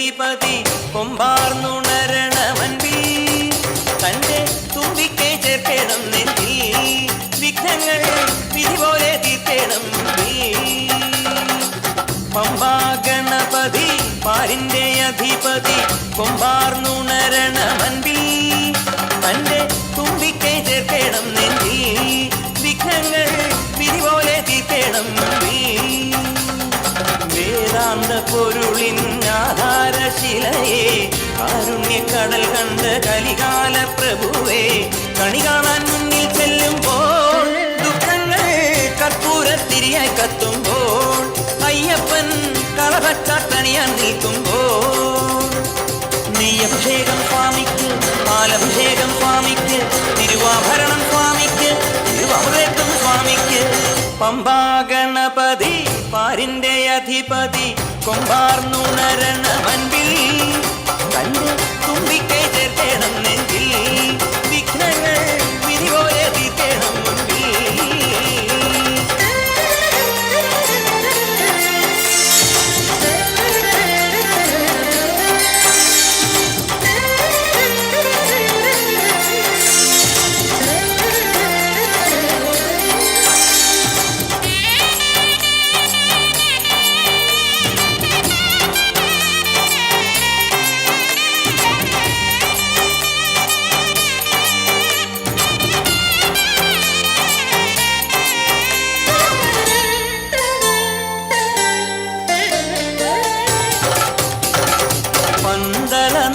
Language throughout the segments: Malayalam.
അധിപതി കൊമ്പാർന്നുണരണമൻപിൽ തന്റെ തുമ്പിക്കൈ ചേർക്കണം നെഞ്ചിൽ വിഘ്നങ്ങൾ വിധി പോലെ തീർക്കണം പമ്പാ ഗണപതി പാരിന്റെ അധിപതി കൊമ്പാർന്നുണരണമൻപിൽ തന്റെ തുമ്പിക്കൈ ചേർക്കണം നെഞ്ചിൽ വിഘ്നങ്ങൾ വിധി പോലെ തീർക്കണം വേദാന്ത പൊരുളിൻ ആധാരശിലയെ കാരുണ്യക്കടൽ കണ്ട കലികാല പ്രഭുവേ കണി കാണാൻ മുന്നിൽ ചെല്ലുമ്പോൾ ദുഃഖങ്ങൾ കർപ്പൂരത്തിരിയായി കത്തുമ്പോൾ അയ്യപ്പൻ കളഭച്ചാട്ടണിയാൻ നിൽക്കുമ്പോൾ നെയ്യഭിഷേകം സ്വാമിക്ക് പാലഭിഷേകം സ്വാമിക്ക് തിരുവാഭരണം സ്വാമിക്ക് തിരുവാഭരണം സ്വാമിക്ക് പമ്പാ ഗണപതി പാരിന്റെ അധിപതി കൊമ്പാർന്നുണരണമൻപിൽ തന്റെ തുമ്പിക്കൈ ചേർക്കണം നെഞ്ചിൽ വിഘ്നങ്ങൾ വിധി പോലെ തീർക്കണം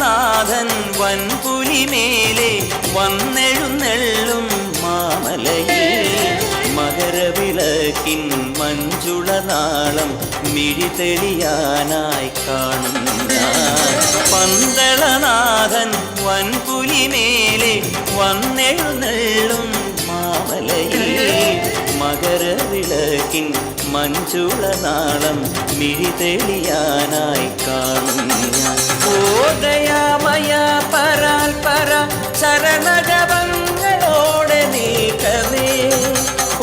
നാഥൻ വൻപുലിമേലെ വന്നെഴുന്നെള്ളും മാമലയിൽ മകരവിളക്കിൻ മഞ്ജുളനാളം മിഴിതെളിയാനായി കാണുന്ന പന്തളനാഥൻ വൻപുലിമേലെ വന്നെഴുന്നെള്ളും മാമലയിൽ മകരവിളക്കിൻ മഞ്ജുളനാളം മിഴിതെളിയാനായി കാണുന്ന ഓദയാമയ പരാൽപര ശരണജപങ്ങളോടെ നീക്കവേ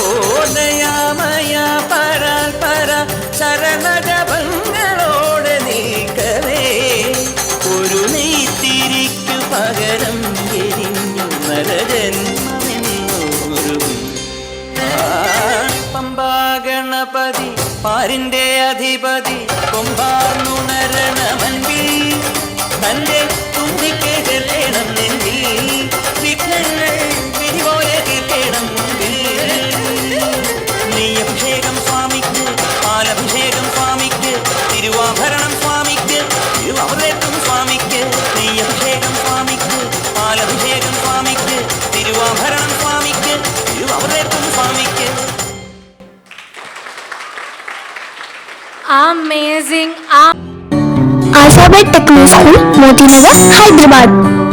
ഓദയാമയ പരാൽപര ശരണജപങ്ങളോടെ നീക്കവേ ഒരു നെയ്ത്തിരിക്കു പകരം എരിഞ്ഞു നരജന്മമെന്നോരും പമ്പാ ഗണപതി പാരിന്റെ അധിപതി കൊമ്പാർന്നുണരണമൻപിൽ തന്റെ തുമ്പിക്കൈ ചേർക്കണം നെഞ്ചിൽ വിഘ്നങ്ങൾ വിധി പോലെ തീർക്കണം മുൻപിൽ നെയ്യഭിഷേകം സ്വാമിക്ക് പാലഭിഷേകം സ്വാമിക്ക് തിരുവാഭരണം സ്വാമിക്ക് തിരുവാഭരണം സ്വാമിക്ക് നെയ്യഭിഷേകം സ്വാമിക്ക് പാലഭിഷേകം സ്വാമിക്ക് തിരുവാഭരണം സ്വാമിക്ക് തിരുവാഭരണം സ്വാമിക്ക്. Amazing. Alphabet Techno School, Motinagar, Hyderabad.